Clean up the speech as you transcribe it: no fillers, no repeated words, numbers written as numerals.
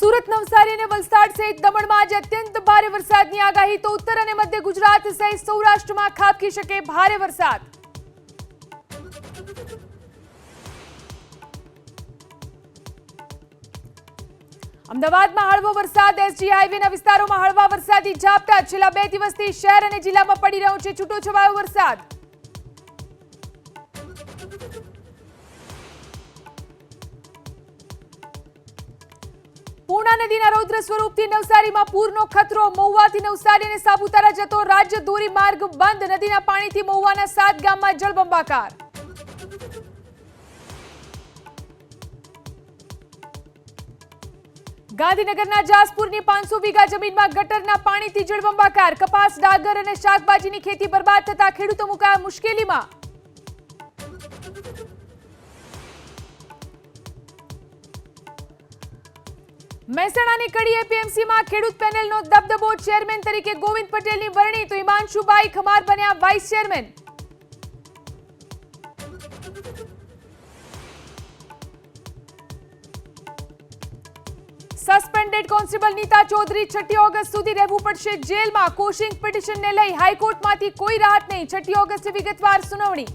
સુરત, નવસારી અને વલસાડ સહિત દમણમાં આજે અત્યંત ભારે વરસાદની આગાહી તો ઉત્તર અને મધ્ય ગુજરાત સહિત સૌરાષ્ટ્રમાં ખાબકી શકે ભારે વરસાદ। અમદાવાદમાં હળવો વરસાદ, એસજી હાઈવેના વિસ્તારોમાં હળવા વરસાદી ઝાપટા। છેલ્લા 2 દિવસથી શહેર અને જિલ્લામાં પડી રહ્યો છે છૂટોછવાયો વરસાદ। પૂર્ણા નદીના રૌદ્ર સ્વરૂપથી નવસારીમાં પૂરનો ખતરો। મહુવાથી નવસારી અને સાપુતારા જતો રાજ્ય ધોરી માર્ગ બંધ। નદીના પાણીથી મહુવાના 7 ગામમાં જળબંબાકાર। ગાંધીનગરના જાસપુરની 500 વીઘા જમીનમાં ગટરના પાણીથી જળબંબાકાર। કપાસ, ડાંગર અને શાકભાજીની ખેતી બરબાદ થતા ખેડૂતો મુકાયા મુશ્કેલીમાં। મહેસાણાની કડી એપીએમસીમાં ખેડૂત પેનલનો દબદબો। ચેરમેન તરીકે ગોવિંદ પટેલની વરણી તો હિમાંશુભાઈ ખમાર બન્યા vice chairman. Suspended constable Nita Chaudhary 6 August સુધી રહેવું પડશે જેલમાં। કોશિંગ પિટિશનને લઈ હાઈકોર્ટમાંથી કોઈ રાહત નહીં। 6 ઓગસ્ટે વિગતવાર સુનાવણી।